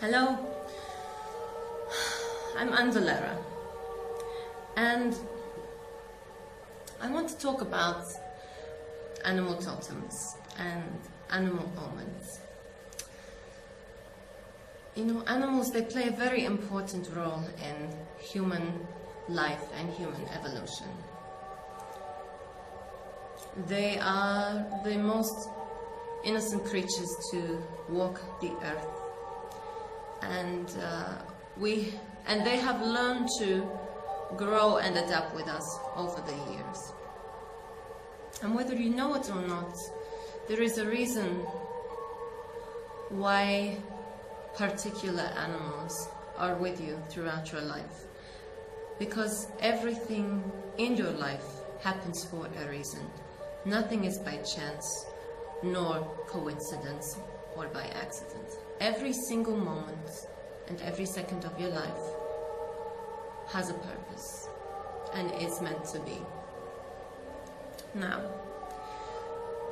Hello, I'm Andalera, and I want to talk about animal totems and animal omens. You know, animals, they play a very important role in human life and human evolution. They are the most innocent creatures to walk the earth. And they have learned to grow and adapt with us over the years. And whether you know it or not, there is a reason why particular animals are with you throughout your life. Because everything in your life happens for a reason. Nothing is by chance, nor coincidence, or by accident. Every single moment and every second of your life has a purpose and is meant to be. Now,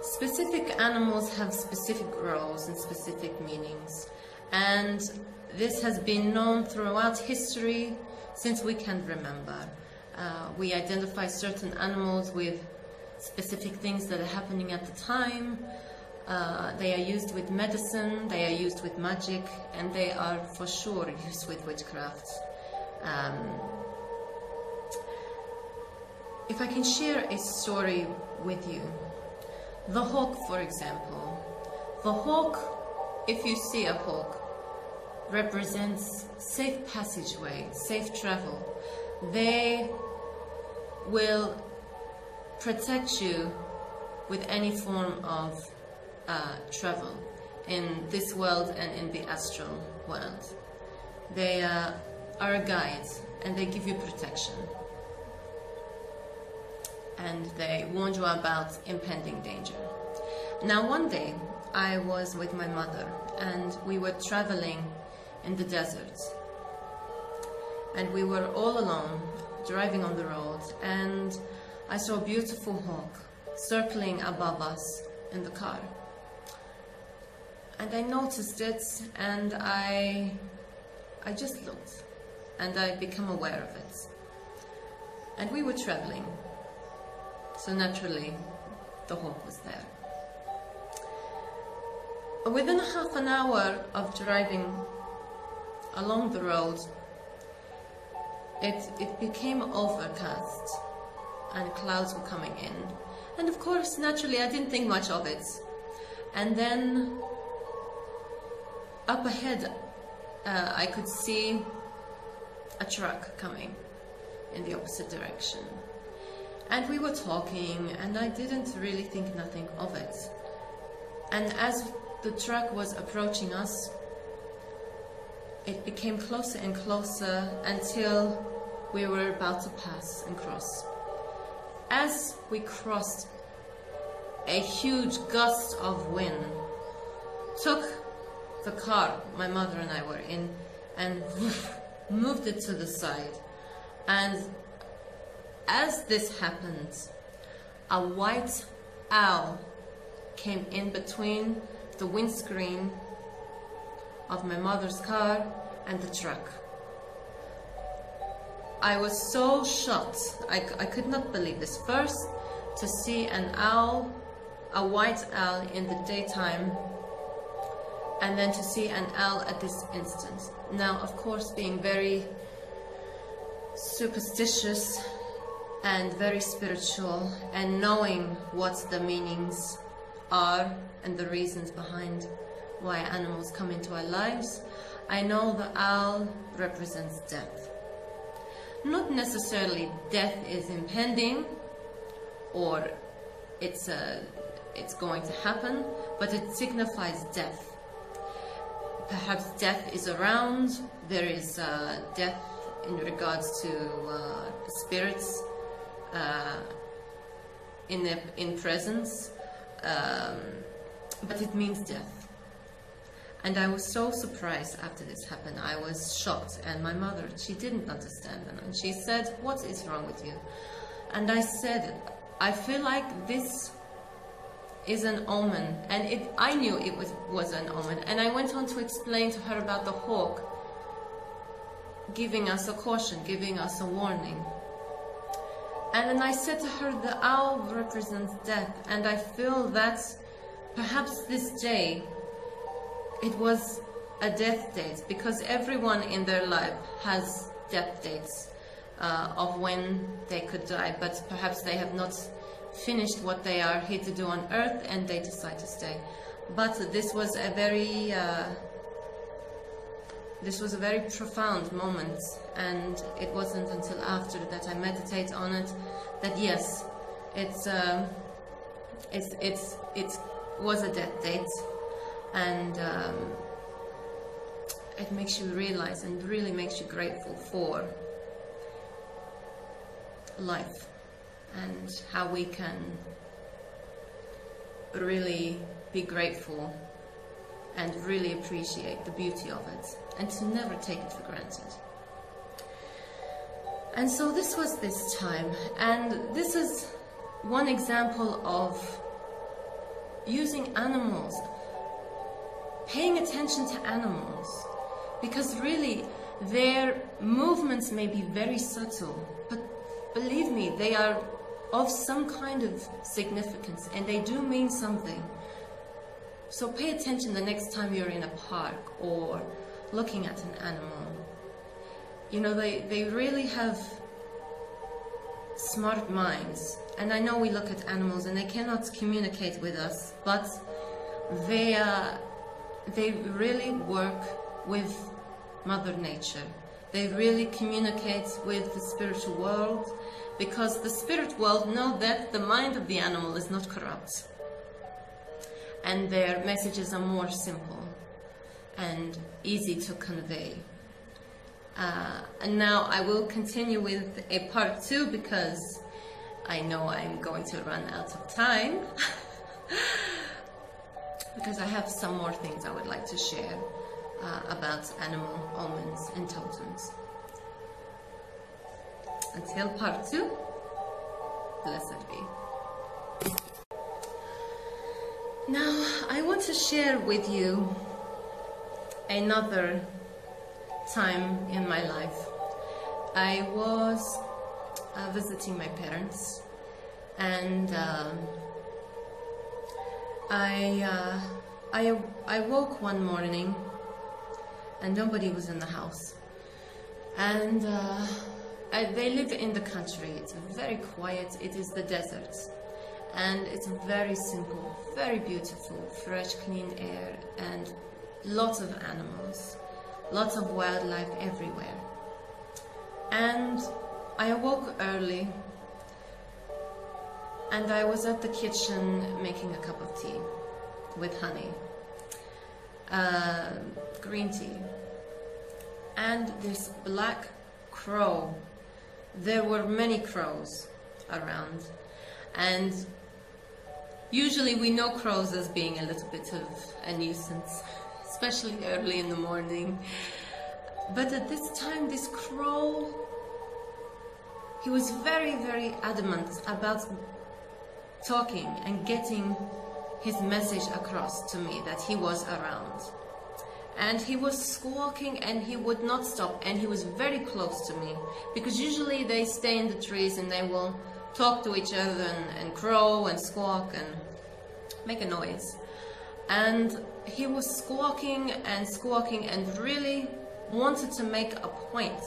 specific animals have specific roles and specific meanings, and this has been known throughout history since we can remember. We identify certain animals with specific things that are happening at the time. They are used with medicine, they are used with magic, and they are for sure used with witchcraft. If I can share a story with you. The hawk, for example. The hawk, if you see a hawk, represents safe passageway, safe travel. They will protect you with any form of travel in this world and in the astral world. They are a guide, and they give you protection. And they warn you about impending danger. Now, one day I was with my mother, and we were traveling in the desert. And we were all alone, driving on the road, and I saw a beautiful hawk circling above us in the car. And I noticed it, and I just looked, and I became aware of it. And we were traveling, so naturally the hawk was there. Within half an hour of driving along the road, it became overcast, and clouds were coming in. And of course, naturally, I didn't think much of it. And then up ahead, I could see a truck coming in the opposite direction. And we were talking, and I didn't really think nothing of it. And as the truck was approaching us, it became closer and closer until we were about to pass and cross. As we crossed, a huge gust of wind took the car my mother and I were in and moved it to the side. And as this happened, a white owl came in between the windscreen of my mother's car and the truck. I was so shocked. I could not believe this. First, to see an owl, a white owl in the daytime, and then to see an owl at this instant. Now, of course, being very superstitious and very spiritual, and knowing what the meanings are and the reasons behind why animals come into our lives, I know the owl represents death. Not necessarily death is impending or it's going to happen, but it signifies death. Perhaps death is around. There is death in regards to spirits in presence, but it means death. And I was so surprised after this happened. I was shocked, and my mother, she didn't understand, and she said, "What is wrong with you?" And I said, "I feel like this is an omen, and I knew it was an omen, and I went on to explain to her about the hawk giving us a caution, giving us a warning. And then I said to her, the owl represents death, and I feel that perhaps this day it was a death date, because everyone in their life has death dates of when they could die, but perhaps they have not finished what they are here to do on earth and they decide to stay. But this was a very profound moment, and it wasn't until after that I meditate on it that yes, it was a death date, and it makes you realize and really makes you grateful for life and how we can really be grateful and really appreciate the beauty of it, and to never take it for granted. And so this was this time, and this is one example of using animals, paying attention to animals, because really their movements may be very subtle, but believe me, they are of some kind of significance, and they do mean something. So pay attention the next time you're in a park or looking at an animal. You know, they really have smart minds. And I know we look at animals and they cannot communicate with us, but they really work with Mother Nature. They really communicate with the spiritual world, because the spirit world know that the mind of the animal is not corrupt, and their messages are more simple and easy to convey. And now I will continue with a part 2, because I know I'm going to run out of time because I have some more things I would like to share about animal omens and totems. Until part 2, blessed be. Now, I want to share with you another time in my life. I was visiting my parents, and I woke one morning and nobody was in the house, and they live in the country. It's very quiet. It is the desert, and it's very simple, very beautiful, fresh, clean air, and lots of animals, lots of wildlife everywhere. And I awoke early, and I was at the kitchen making a cup of tea with honey, green tea, and this black crow. There were many crows around, and usually we know crows as being a little bit of a nuisance, especially early in the morning. But at this time, this crow, he was very, very adamant about talking and getting his message across to me that he was around. And he was squawking, and he would not stop, and he was very close to me, because usually they stay in the trees and they will talk to each other and crow and squawk and make a noise. And he was squawking and really wanted to make a point.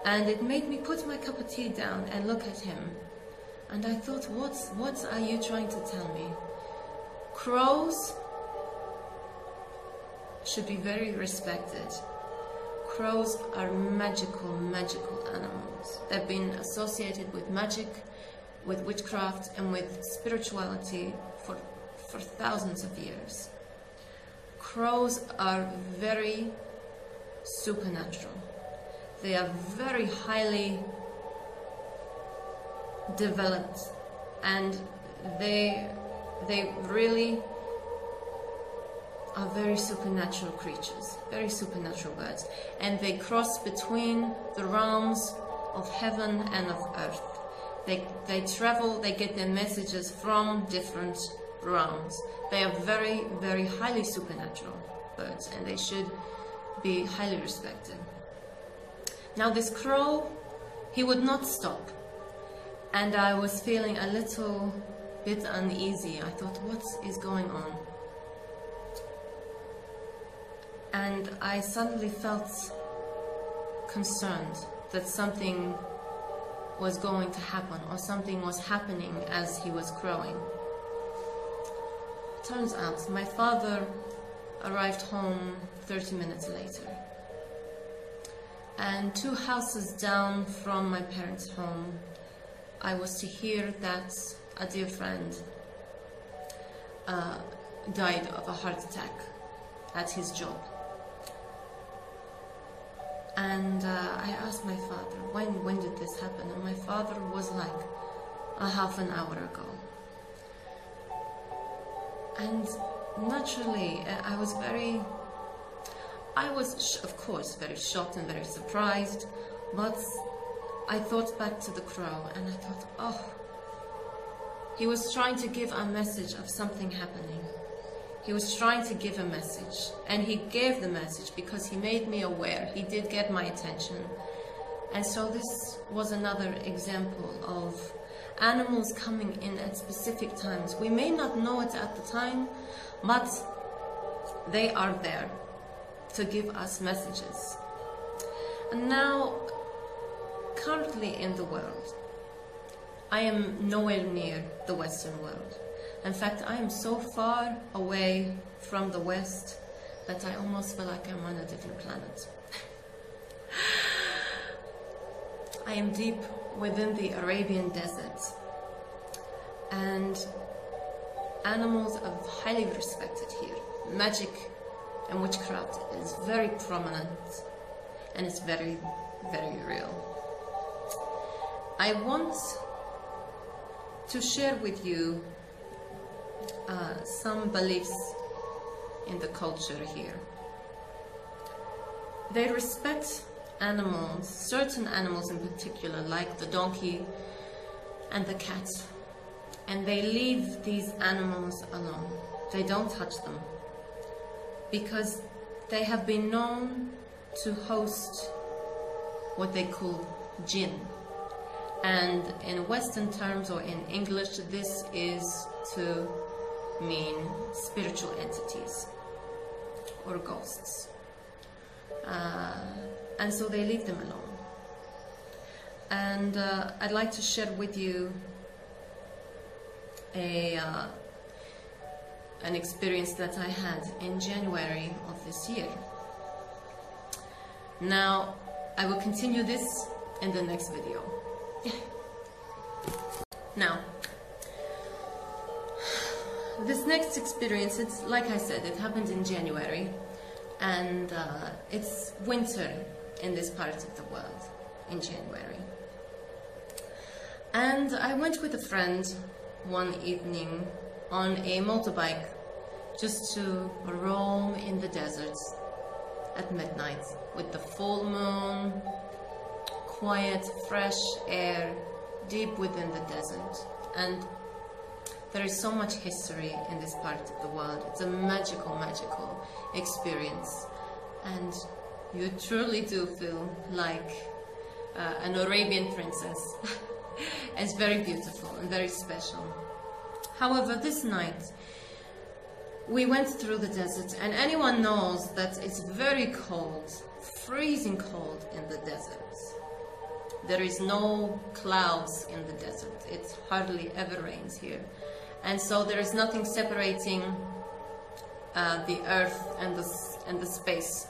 And it made me put my cup of tea down and look at him. And I thought, what are you trying to tell me? Crows should be very respected. Crows are magical, magical animals. They've been associated with magic, with witchcraft, and with spirituality for thousands of years. Crows are very supernatural. They are very highly developed, and they really are very supernatural creatures, very supernatural birds, and they cross between the realms of heaven and of earth. They travel, they get their messages from different round. They are very, very highly supernatural birds, and they should be highly respected. Now this crow, he would not stop, and I was feeling a little bit uneasy. I thought, what is going on? And I suddenly felt concerned that something was going to happen, or something was happening as he was crowing. Turns out my father arrived home 30 minutes later. And 2 houses down from my parents' home, I was to hear that a dear friend died of a heart attack at his job. And I asked my father, when did this happen? And my father was like, a half an hour ago. And naturally, I was of course very shocked and very surprised, but I thought back to the crow, and I thought, oh, he was trying to give a message of something happening. He was trying to give a message, and he gave the message because he made me aware. He did get my attention. And so this was another example of animals coming in at specific times. We may not know it at the time, but they are there to give us messages. And now, currently in the world, I am nowhere near the Western world. In fact, I am so far away from the West that I almost feel like I'm on a different planet. I am deep within the Arabian desert, and animals are highly respected here. Magic and witchcraft is very prominent, and it's very, very real. I want to share with you some beliefs in the culture here. They respect animals, certain animals in particular, like the donkey and the cat, and they leave these animals alone. They don't touch them because they have been known to host what they call jinn. And in Western terms, or in English, this is to mean spiritual entities or ghosts. And so they leave them alone. And I'd like to share with you an experience that I had in January of this year. Now, I will continue this in the next video. Now, this next experience, it's like I said, it happened in January, and it's winter in this part of the world in January. And I went with a friend one evening on a motorbike just to roam in the desert at midnight with the full moon, quiet, fresh air deep within the desert. And there is so much history in this part of the world. It's a magical, magical experience. And you truly do feel like an Arabian princess. It's very beautiful and very special. However, this night, we went through the desert, and anyone knows that it's very cold, freezing cold in the desert. There is no clouds in the desert. It hardly ever rains here. And so there is nothing separating the earth and the space.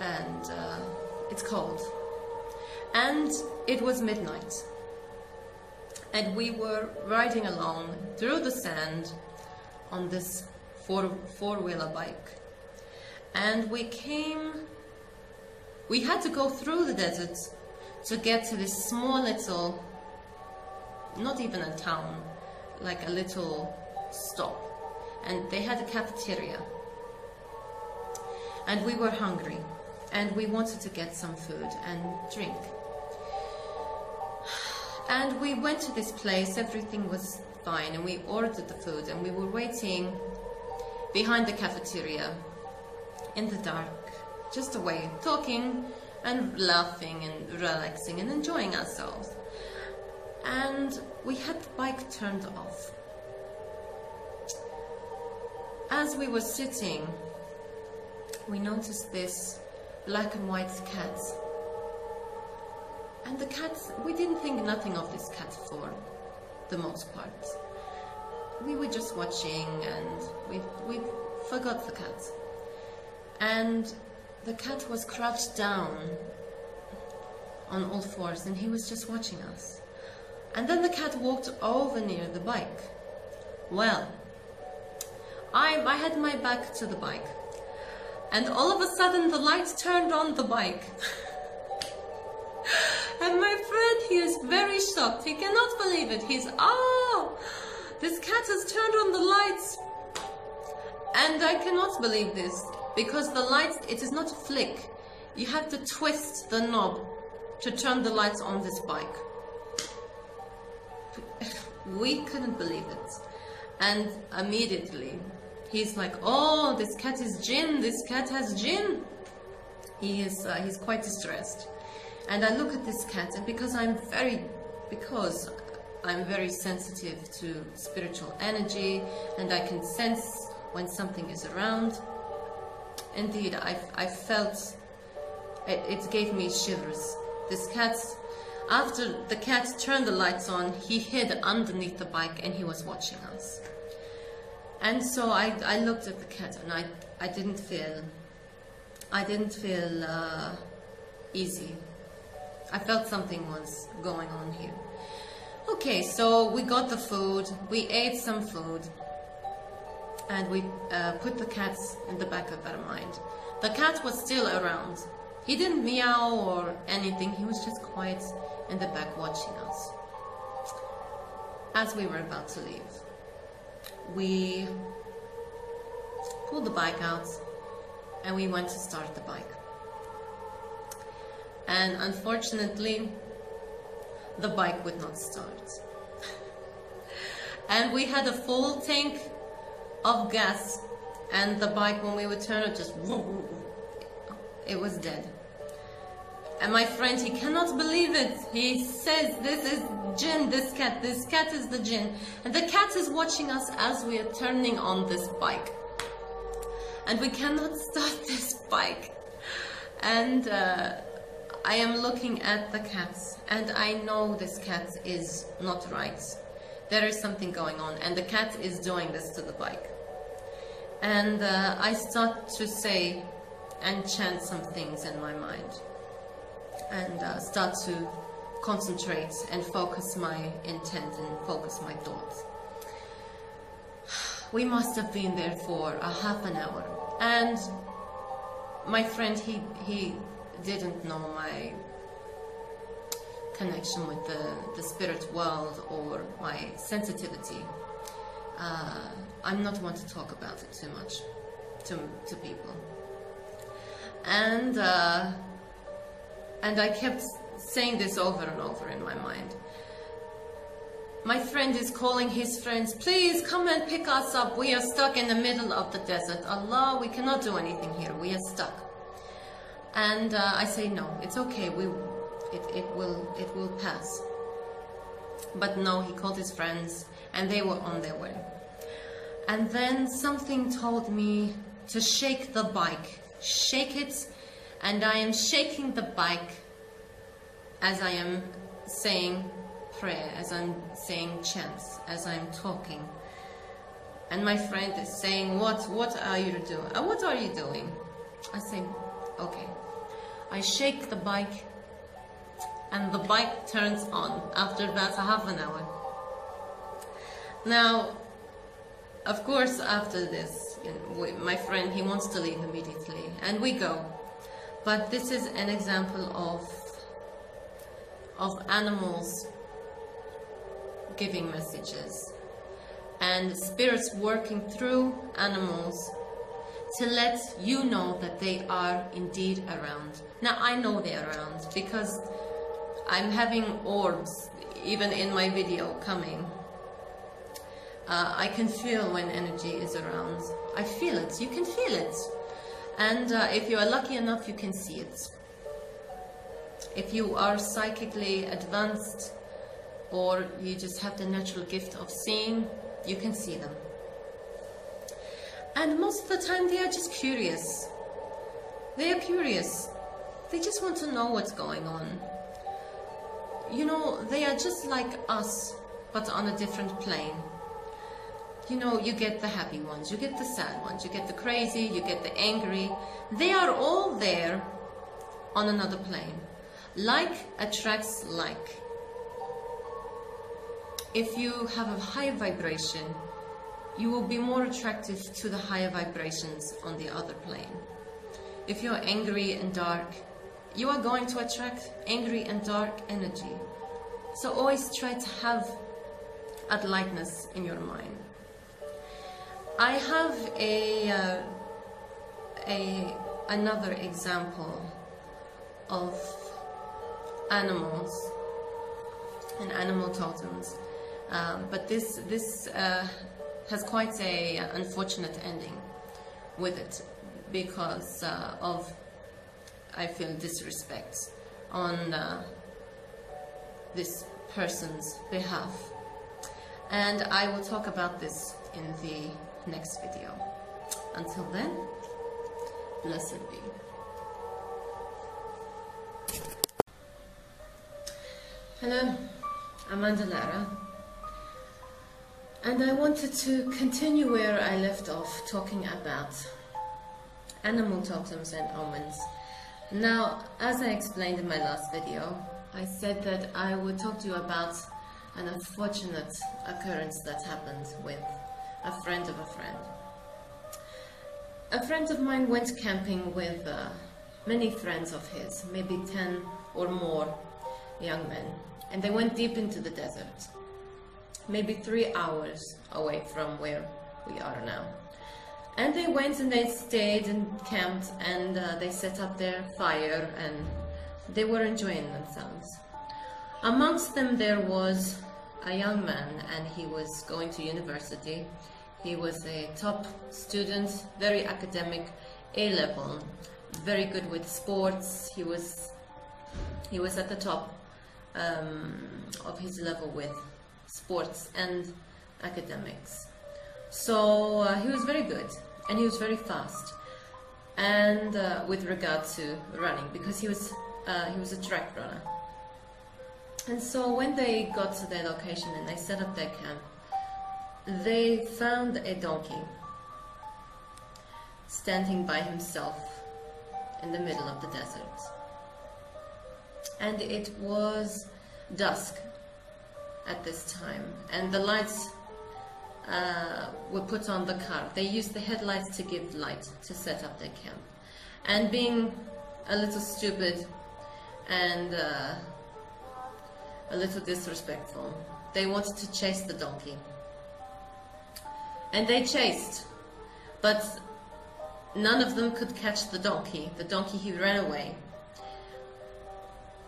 And it's cold. And it was midnight. And we were riding along through the sand on this four-wheeler bike. And we had to go through the desert to get to this small little, not even a town, like a little stop. And they had a cafeteria. And we were hungry. And we wanted to get some food and drink. And we went to this place. Everything was fine, and we ordered the food, and we were waiting behind the cafeteria in the dark, just away, talking and laughing and relaxing and enjoying ourselves. And we had the bike turned off. As we were sitting, we noticed this black and white cat. And the cat, we didn't think nothing of this cat for the most part. We were just watching, and we forgot the cat. And the cat was crouched down on all fours, and he was just watching us. And then the cat walked over near the bike. Well, I had my back to the bike, and all of a sudden the lights turned on the bike. And my friend, he is very shocked. He cannot believe it. He's, oh, this cat has turned on the lights. And I cannot believe this, because the lights, it is not a flick. You have to twist the knob to turn the lights on this bike. We couldn't believe it. And immediately, he's like, oh, this cat is jinn, this cat has jinn. He's quite distressed. And I look at this cat, and because I'm very sensitive to spiritual energy, and I can sense when something is around. Indeed, I felt, it gave me shivers. This cat, after the cat turned the lights on, he hid underneath the bike, and he was watching us. And so I looked at the cat, and I didn't feel easy. I felt something was going on here. Okay, so we got the food, we ate some food, and we put the cat in the back of our mind. The cat was still around. He didn't meow or anything, he was just quiet in the back watching us. As we were about to leave, we pulled the bike out, and we went to start the bike. And unfortunately, the bike would not start. And we had a full tank of gas, and the bike, when we would turn it, just, it was dead. And my friend, he cannot believe it. He says, this is jinn, this cat is the jinn. And the cat is watching us as we are turning on this bike. And we cannot start this bike. And I am looking at the cat, and I know this cat is not right. There is something going on, and the cat is doing this to the bike. And I start to say and chant some things in my mind, and start to concentrate and focus my intent and focus my thoughts. We must have been there for a half an hour, and my friend, he didn't know my connection with the spirit world or my sensitivity. I'm not one to talk about it too much to people. And I kept saying this over and over in my mind. My friend is calling his friends, please come and pick us up. We are stuck in the middle of the desert. Allah, we cannot do anything here. We are stuck. And I say, no, it's okay. It will pass. But no, he called his friends, and they were on their way. And then something told me to shake the bike. Shake it. And I am shaking the bike as I am saying prayer, as I'm saying chants, as I'm talking. And my friend is saying, what are you doing? What are you doing? I say, okay. I shake the bike, and the bike turns on after about a half an hour. Now, of course, after this, my friend, he wants to leave immediately, and we go. But this is an example of animals giving messages, and spirits working through animals to let you know that they are indeed around. Now, I know they're around because I'm having orbs, even in my video, coming. I can feel when energy is around. I feel it. You can feel it. And if you are lucky enough, you can see it. If you are psychically advanced, or you just have the natural gift of seeing, you can see them. And most of the time they are just curious. They are curious. They just want to know what's going on. You know, they are just like us, but on a different plane. You know, you get the happy ones, you get the sad ones, you get the crazy, you get the angry. They are all there on another plane. Like attracts like. If you have a high vibration, you will be more attractive to the higher vibrations on the other plane. If you're angry and dark, you are going to attract angry and dark energy. So always try to have a lightness in your mind. I have another example of animals and animal totems, but this has quite a unfortunate ending with it because of, I feel, disrespect on this person's behalf. And I will talk about this in the next video. Until then, blessed be. Hello, I'm Lara, and I wanted to continue where I left off, talking about animal totems and omens. Now, as I explained in my last video, I said that I would talk to you about an unfortunate occurrence that happened with a friend of a friend. A friend of mine went camping with many friends of his, maybe 10 or more young men, and they went deep into the desert, maybe 3 hours away from where we are now. And they went and they stayed and camped, and they set up their fire, and they were enjoying themselves. Amongst them there was a young man, and he was going to university. He was a top student, very academic, A-level, very good with sports. He was at the top of his level with sports and academics. So he was very good, and he was very fast, and with regard to running, because he was a track runner. And so when they got to their location and they set up their camp, they found a donkey standing by himself in the middle of the desert. And it was dusk at this time, and the lights were put on the car. They used the headlights to give light to set up their camp. And being a little stupid and a little disrespectful, they wanted to chase the donkey. And they chased, but none of them could catch the donkey. The donkey, he ran away.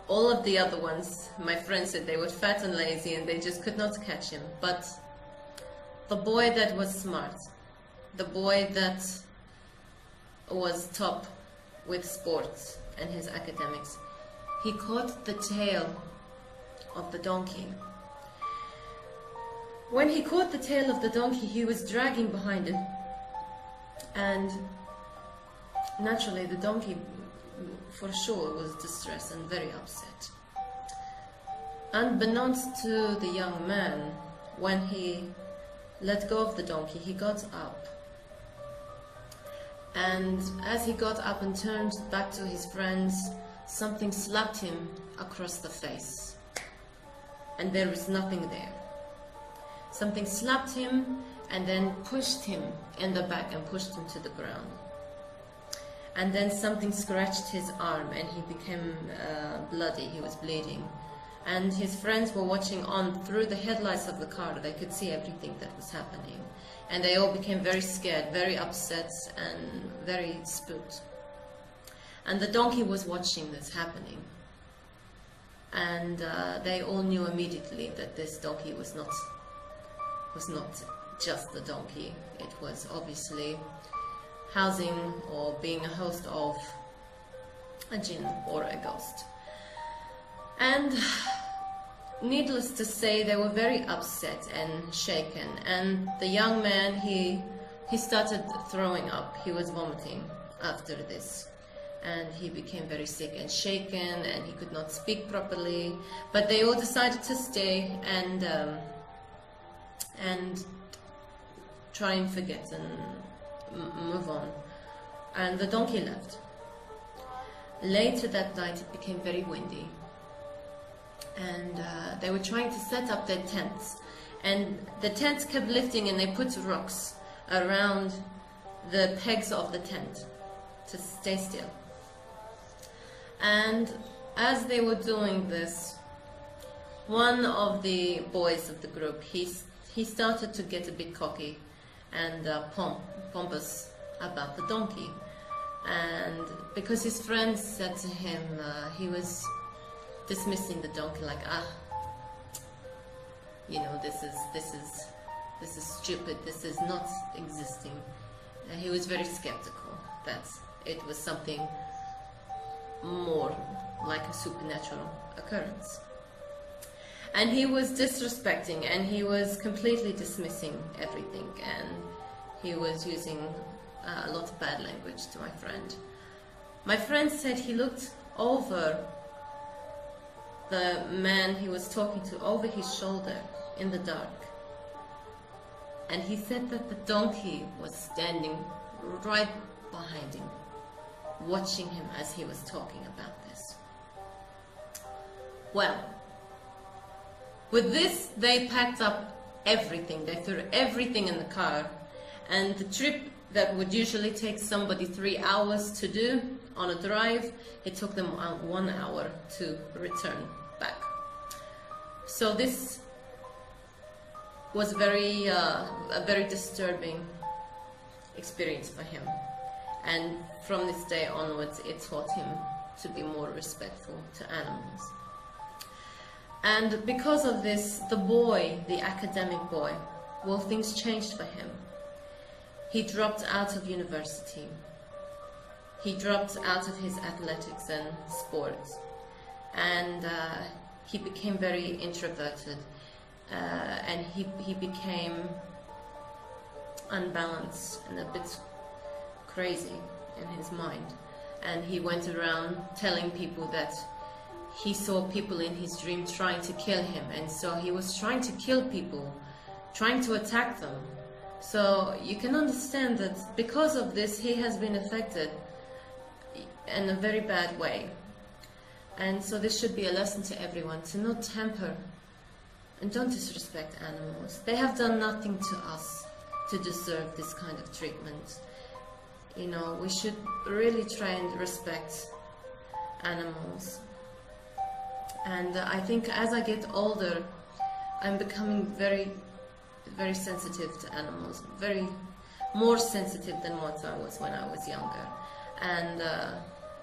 All of the other ones, my friends said, they were fat and lazy and they just could not catch him. But the boy that was smart, the boy that was top with sports and his academics, he caught the tail of the donkey. When he caught the tail of the donkey, he was dragging behind it, and naturally the donkey for sure was distressed and very upset. Unbeknownst to the young man, when he let go of the donkey, he got up, and as he got up and turned back to his friends, something slapped him across the face, and there was nothing there. Something slapped him and then pushed him in the back and pushed him to the ground. And then something scratched his arm and he became bloody, he was bleeding. And his friends were watching on through the headlights of the car. They could see everything that was happening. And they all became very scared, very upset, and very spooked. And the donkey was watching this happening. And they all knew immediately that this donkey was not just the donkey. It was obviously housing or being a host of a jinn or a ghost. And needless to say, they were very upset and shaken, and the young man, he started throwing up. He was vomiting after this, and he became very sick and shaken, and he could not speak properly. But they all decided to stay and try and forget and move on. And the donkey left. Later that night it became very windy, and they were trying to set up their tents, and the tents kept lifting, and they put rocks around the pegs of the tent to stay still. And as they were doing this, one of the boys of the group, he started to get a bit cocky and pompous about the donkey. And because his friends said to him, he was dismissing the donkey like, you know, this is stupid, this is not existing. And he was very skeptical that it was something more like a supernatural occurrence. And he was disrespecting, and he was completely dismissing everything, and he was using a lot of bad language to my friend. My friend said he looked over the man he was talking to, over his shoulder in the dark, and he said that the donkey was standing right behind him, watching him as he was talking about this. Well, with this, they packed up everything. They threw everything in the car, and the trip that would usually take somebody 3 hours to do on a drive, it took them 1 hour to return back. So this was a very disturbing experience for him, and from this day onwards it taught him to be more respectful to animals. And because of this, the boy, the academic boy, well, things changed for him. He dropped out of university. He dropped out of his athletics and sports, and he became very introverted, and he became unbalanced and a bit crazy in his mind. And he went around telling people that he saw people in his dream trying to kill him, and so he was trying to kill people, trying to attack them. So you can understand that because of this, he has been affected in a very bad way. And so this should be a lesson to everyone, to not tamper and don't disrespect animals. They have done nothing to us to deserve this kind of treatment. You know, we should really try and respect animals. And I think as I get older, I'm becoming very, very sensitive to animals, more sensitive than what I was when I was younger. And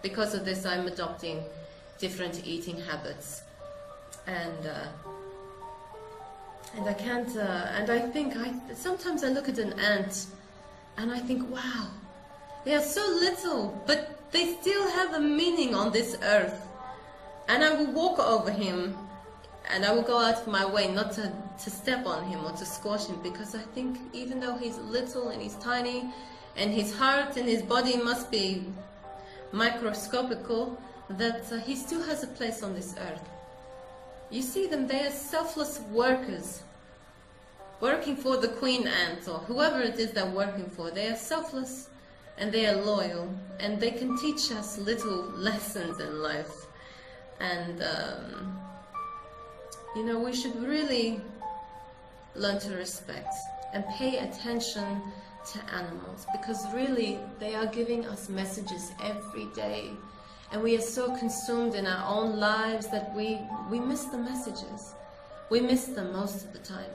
because of this, I'm adopting different eating habits. And I can't, and I think, sometimes I look at an ant and I think, wow, they are so little, but they still have a meaning on this earth. And I will walk over him, and I will go out of my way not to step on him or to squash him, because I think even though he's little and he's tiny, and his heart and his body must be microscopical, that he still has a place on this earth. You see them, they are selfless workers, working for the queen ant or whoever it is they're working for. They are selfless and they are loyal, and they can teach us little lessons in life. And you know, we should really learn to respect and pay attention to animals, because really they are giving us messages every day, and we are so consumed in our own lives that we miss the messages. We miss them most of the time.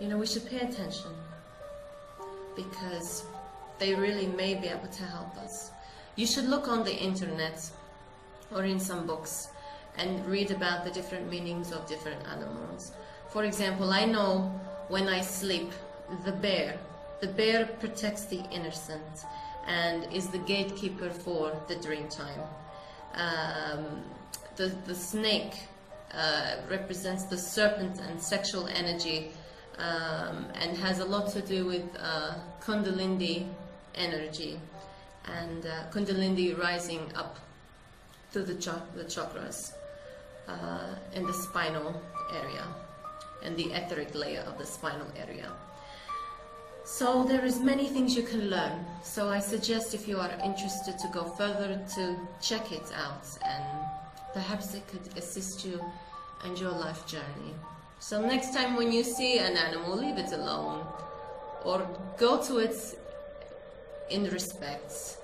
You know, we should pay attention, because they really may be able to help us. You should look on the internet or in some books and read about the different meanings of different animals. For example, I know when I sleep, the bear protects the innocent and is the gatekeeper for the dream time. The snake represents the serpent and sexual energy, and has a lot to do with Kundalini energy, and Kundalini rising up through the chakras in the spinal area and the etheric layer of the spinal area. So there is many things you can learn. So I suggest, if you are interested, to go further to check it out, and perhaps it could assist you in your life journey. So next time when you see an animal, leave it alone, or go to it in respect.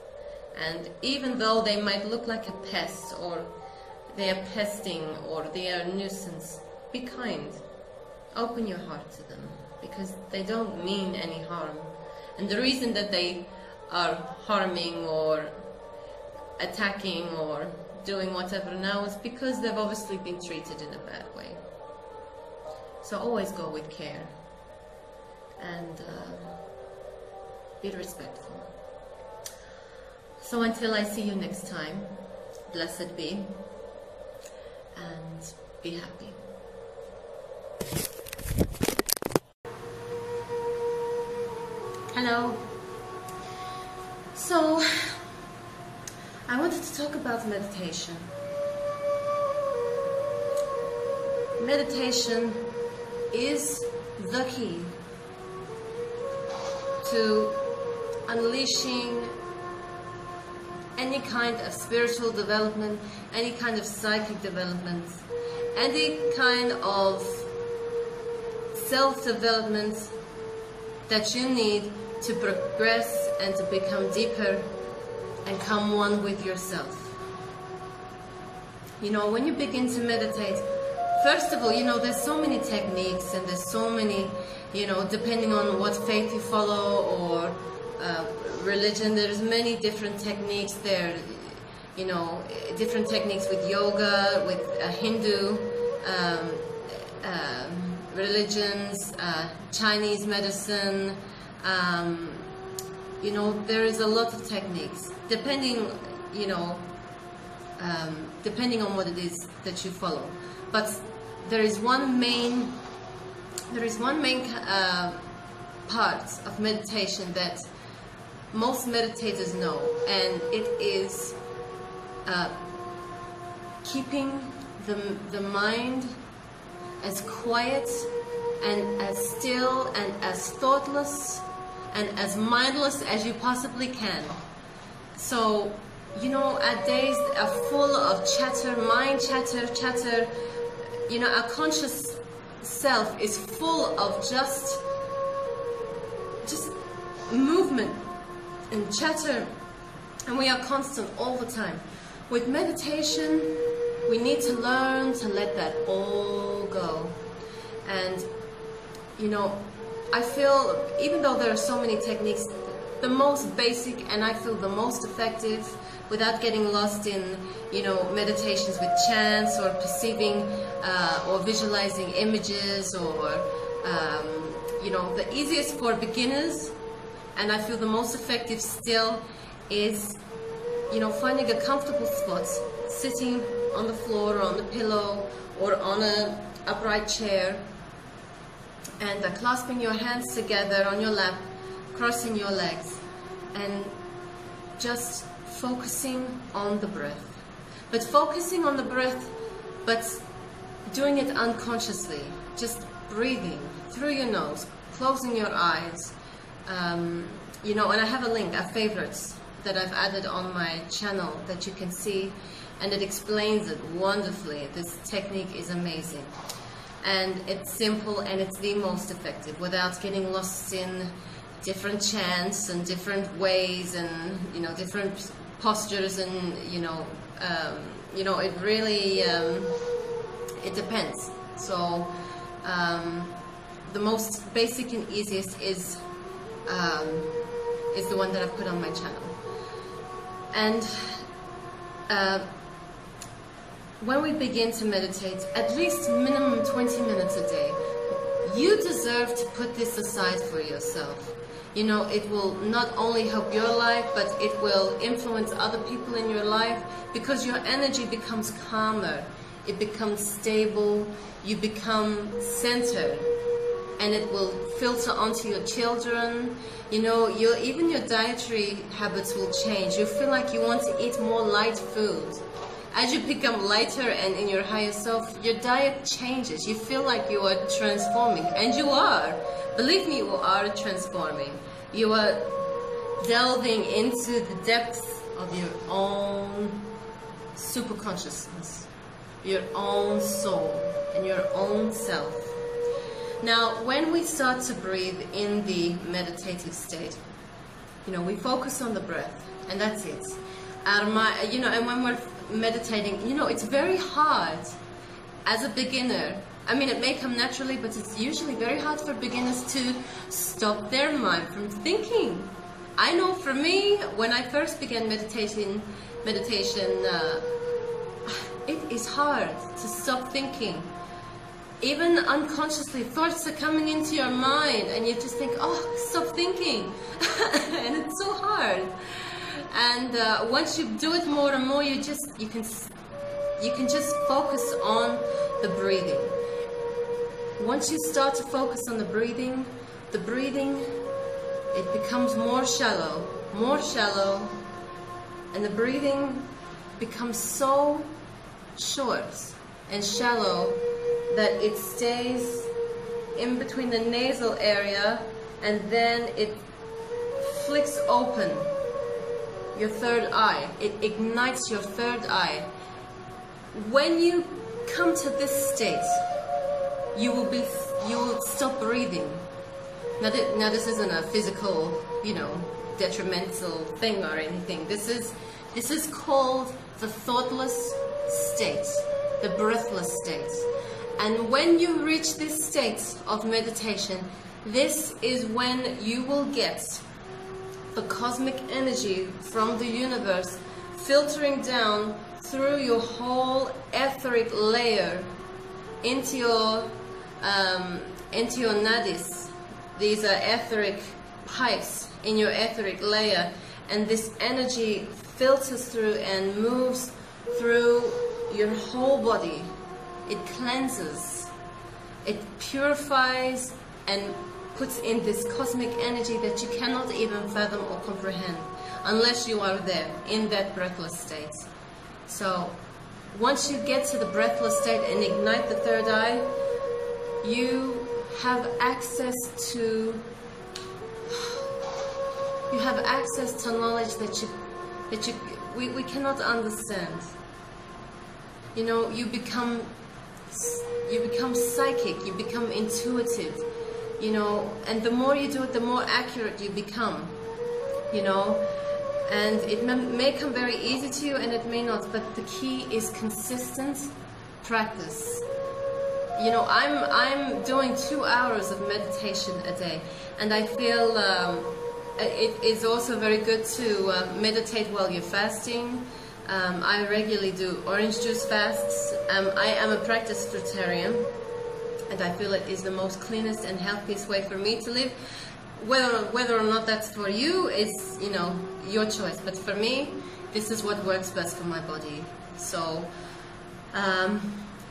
And even though they might look like a pest, or they are pesting, or they are a nuisance, be kind. Open your heart to them, because they don't mean any harm. And the reason that they are harming or attacking or doing whatever now is because they've obviously been treated in a bad way. So always go with care and be respectful. So until I see you next time, blessed be and be happy. Hello. So I wanted to talk about meditation. Meditation is the key to unleashing any kind of spiritual development, any kind of psychic development, any kind of self-development that you need to progress and to become deeper and come one with yourself. You know, when you begin to meditate, first of all, you know, there's so many techniques, and there's so many, you know, depending on what faith you follow or religion, there's many different techniques there, you know, different techniques with yoga, with Hindu religions, Chinese medicine, you know, there is a lot of techniques, depending, you know, depending on what it is that you follow. But there is one main part of meditation that most meditators know, and it is keeping the mind as quiet and as still and as thoughtless and as mindless as you possibly can. So, you know, our days are full of chatter, mind chatter, you know, our conscious self is full of just movement and chatter, and we are constant all the time. With meditation, we need to learn to let that all go. And, you know, I feel, even though there are so many techniques, the most basic and I feel the most effective, without getting lost in, you know, meditations with chants or perceiving or visualizing images, or, you know, the easiest for beginners, and I feel the most effective still, is, you know, finding a comfortable spot, sitting on the floor or on the pillow or on an upright chair, and clasping your hands together on your lap, crossing your legs, and just focusing on the breath. But focusing on the breath, but doing it unconsciously, just breathing through your nose, closing your eyes. You know, and I have a link, a favorites, that I've added on my channel that you can see, and it explains it wonderfully. This technique is amazing, and it's simple, and it's the most effective, without getting lost in different chants and different ways, and, you know, different postures, and, you know, it really it depends. So the most basic and easiest is the one that I've put on my channel. And when we begin to meditate, at least minimum 20 minutes a day, you deserve to put this aside for yourself. You know, it will not only help your life, but it will influence other people in your life, because your energy becomes calmer, it becomes stable, you become centered, and it will filter onto your children. You know, even your dietary habits will change. You feel like you want to eat more light food. As you become lighter and in your higher self, your diet changes. You feel like you are transforming, and you are. Believe me, you are transforming. You are delving into the depths of your own superconsciousness, your own soul, and your own self. Now, when we start to breathe in the meditative state, you know, we focus on the breath, and that's it. You know, and when we're meditating, you know, it's very hard as a beginner. I mean, it may come naturally, but it's usually very hard for beginners to stop their mind from thinking. I know for me, when I first began meditation, it is hard to stop thinking. Even unconsciously, thoughts are coming into your mind, and you just think, oh, stop thinking. And it's so hard. And once you do it more and more, you can just focus on the breathing. Once you start to focus on the breathing, it becomes more shallow, and the breathing becomes so short and shallow that it stays in between the nasal area, and then it flicks open your third eye. It ignites your third eye. When you come to this state, you will stop breathing. Now this isn't a physical, you know, detrimental thing or anything. This is called the thoughtless state, the breathless state. And when you reach this state of meditation, this is when you will get the cosmic energy from the universe filtering down through your whole etheric layer into your nadis. These are etheric pipes in your etheric layer, and this energy filters through and moves through your whole body. It cleanses, it purifies, and puts in this cosmic energy that you cannot even fathom or comprehend unless you are there in that breathless state. So once you get to the breathless state and ignite the third eye, you have access to knowledge that we cannot understand. You know, you become psychic, you become intuitive, you know, and the more you do it, the more accurate you become, you know. And it may come very easy to you, and it may not, but the key is consistent practice. You know, I'm doing 2 hours of meditation a day, and I feel it is also very good to meditate while you're fasting. I regularly do orange juice fasts. I am a practiced fruitarian, and I feel it is the most cleanest and healthiest way for me to live. Whether or not that's for you is, you know, your choice. But for me, this is what works best for my body. So,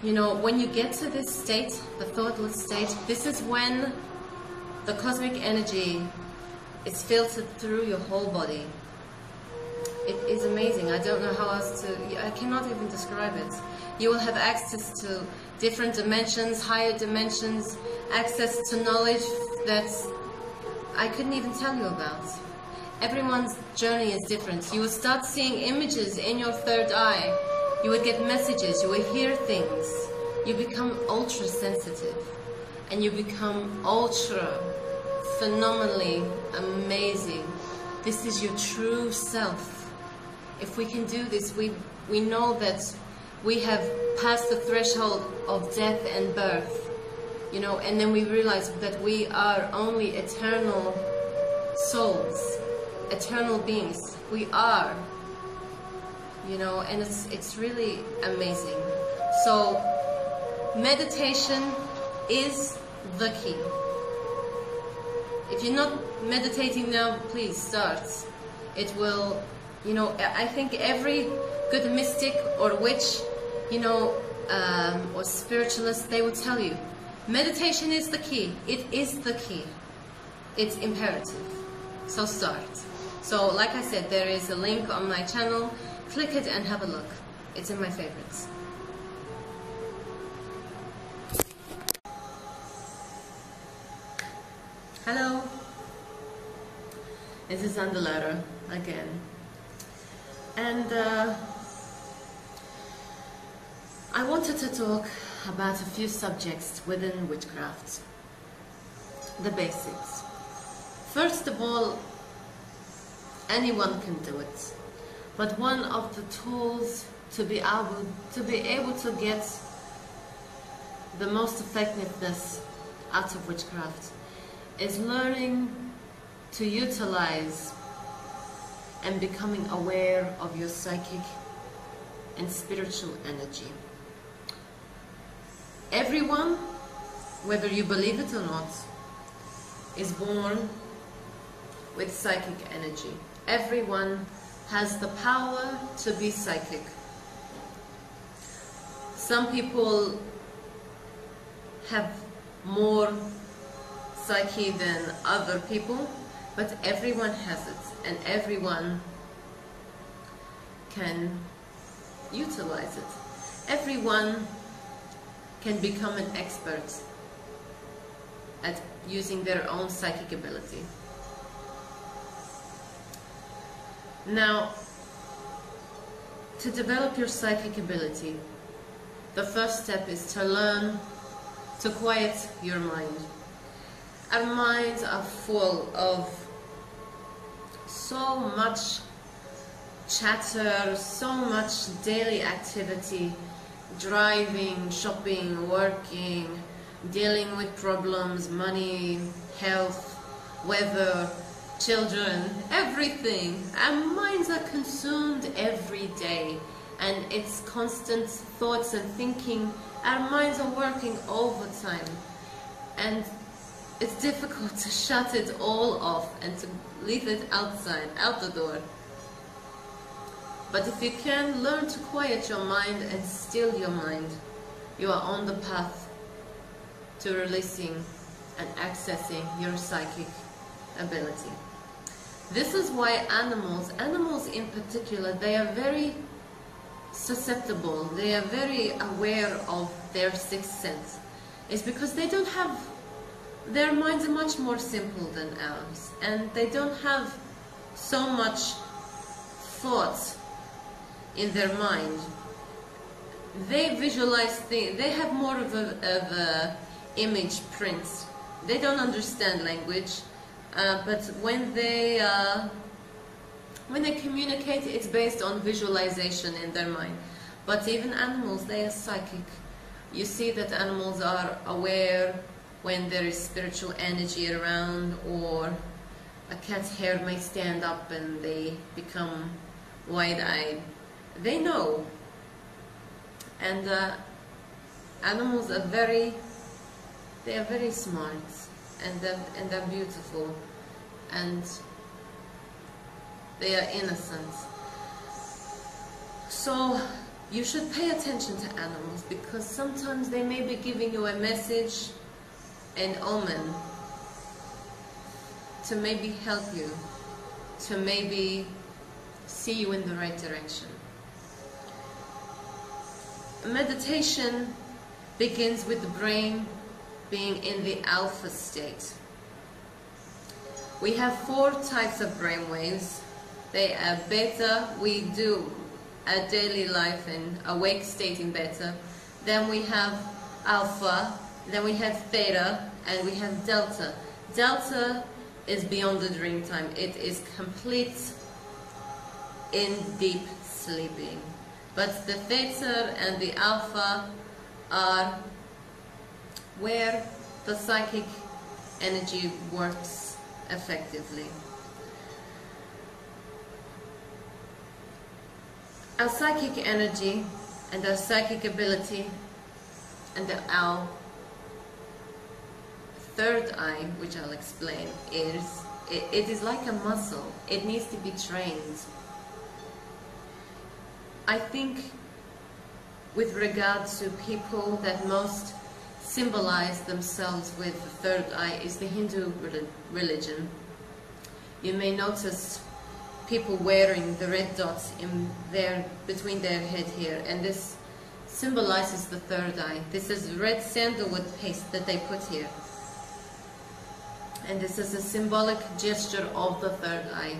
you know, when you get to this state, the thoughtless state, this is when the cosmic energy is filtered through your whole body. It is amazing. I don't know how else to, I cannot even describe it. You will have access to different dimensions, higher dimensions, access to knowledge that I couldn't even tell you about. Everyone's journey is different. You will start seeing images in your third eye. You would get messages, you will hear things. You become ultra sensitive, and you become ultra phenomenally amazing. This is your true self. If we can do this, we know that we have passed the threshold of death and birth, you know, and then we realize that we are only eternal souls, eternal beings. We are, you know, and it's really amazing. So meditation is the key. If you're not meditating now, please start. It will, you know, I think every good mystic or witch, you know, or spiritualist, they will tell you, meditation is the key. It is the key. It's imperative. So start. So like I said, there is a link on my channel. Click it and have a look. It's in my favorites. Hello. This is Andalera again. And I wanted to talk about a few subjects within witchcraft. The basics. First of all, anyone can do it. But one of the tools to be able to get the most effectiveness out of witchcraft is learning to utilize and becoming aware of your psychic and spiritual energy. Everyone, whether you believe it or not, is born with psychic energy. Everyone has the power to be psychic. Some people have more psyche than other people, but everyone has it, and everyone can utilize it. Everyone can become an expert at using their own psychic ability. Now, to develop your psychic ability, the first step is to learn to quiet your mind. Our minds are full of so much chatter, so much daily activity, driving, shopping, working, dealing with problems, money, health, weather, children, everything. Our minds are consumed every day, and it's constant thoughts and thinking. Our minds are working overtime, and it's difficult to shut it all off and to leave it outside, out the door. But if you can learn to quiet your mind and still your mind, you are on the path to releasing and accessing your psychic ability. This is why animals in particular, they are very susceptible, they are very aware of their sixth sense. It's because they don't have, their minds are much more simple than ours, and they don't have so much thought in their mind. They visualize things, they have more of a image print. They don't understand language, but when they communicate, it's based on visualization in their mind. But even animals, they are psychic. You see that animals are aware when there is spiritual energy around, or a cat's hair may stand up and they become wide-eyed. They know. And animals are very smart, and they're beautiful, and they are innocent. So you should pay attention to animals, because sometimes they may be giving you a message, an omen, to maybe help you, to maybe see you in the right direction. Meditation begins with the brain being in the alpha state. We have 4 types of brain waves. They are beta, we do a daily life in awake state in beta. Then we have alpha, then we have theta, and we have delta. Delta is beyond the dream time. It is complete in deep sleeping. But the theta and the alpha are where the psychic energy works effectively. Our psychic energy and our psychic ability and our third eye, which I'll explain, it is like a muscle. It needs to be trained. I think with regard to people that most symbolize themselves with the third eye is the Hindu religion. You may notice people wearing the red dots in between their head here, and this symbolizes the third eye. This is red sandalwood paste that they put here, and this is a symbolic gesture of the third eye.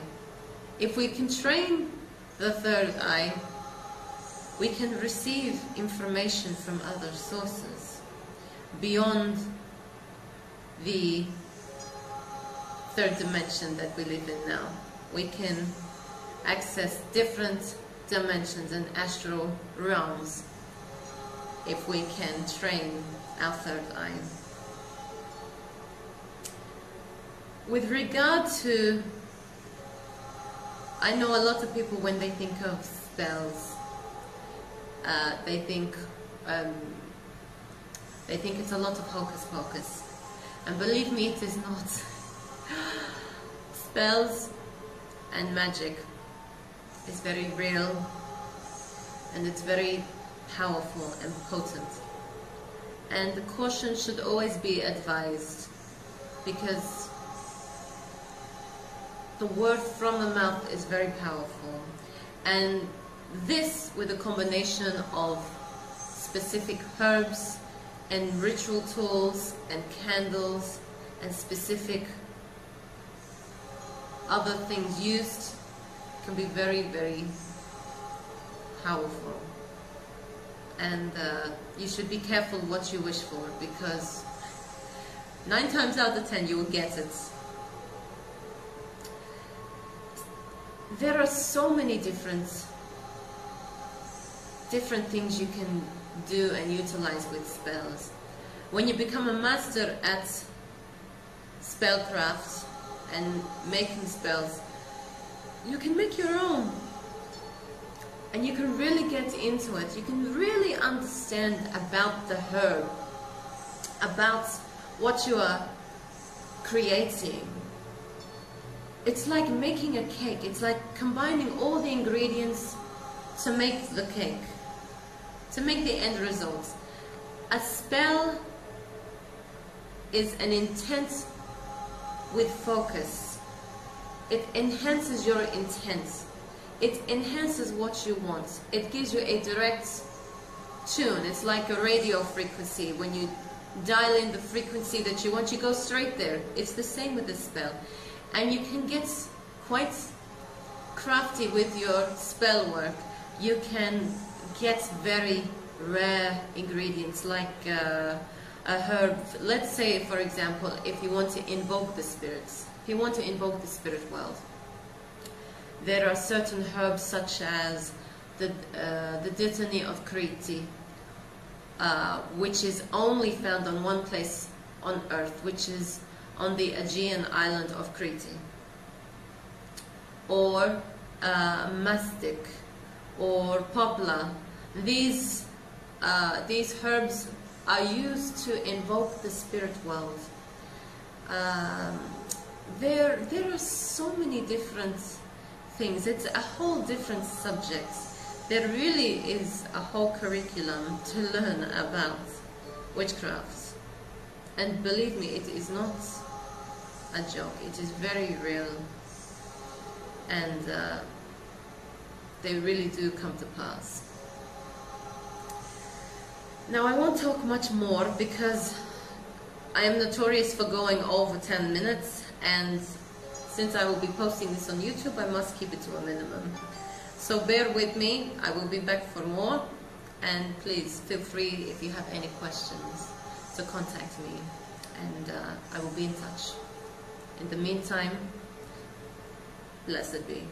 If we can train the third eye, we can receive information from other sources beyond the third dimension that we live in now. We can access different dimensions and astral realms if we can train our third eye. With regard to, I know a lot of people, when they think of spells, they think it's a lot of hocus pocus, and believe me, it is not. Spells and magic is very real, and it's very powerful and potent, and the caution should always be advised, because the word from the mouth is very powerful, and this, with a combination of specific herbs and ritual tools and candles and specific other things used, can be very, very powerful. And you should be careful what you wish for, because 9 times out of 10 you will get it. There are so many different things you can do and utilize with spells. When you become a master at spellcraft and making spells, you can make your own, and you can really get into it. You can really understand about the herb, about what you are creating. It's like making a cake. It's like combining all the ingredients to make the cake, to make the end result. A spell is an intent with focus. It enhances your intent. It enhances what you want. It gives you a direct tune. It's like a radio frequency. When you dial in the frequency that you want, you go straight there. It's the same with the spell. And you can get quite crafty with your spell work. You can get very rare ingredients, like a herb. Let's say, for example, if you want to invoke the spirits, if you want to invoke the spirit world, there are certain herbs such as the dittany of Crete, which is only found on one place on earth, which is on the Aegean island of Crete, or mastic, or poplar. These herbs are used to invoke the spirit world. There are so many different things. It's a whole different subject. There really is a whole curriculum to learn about witchcraft. And believe me, it is not a joke. It is very real. And they really do come to pass. Now, I won't talk much more, because I am notorious for going over 10 minutes, and since I will be posting this on YouTube, I must keep it to a minimum. So bear with me. I will be back for more, and please feel free, if you have any questions, to contact me, and I will be in touch. In the meantime, blessed be.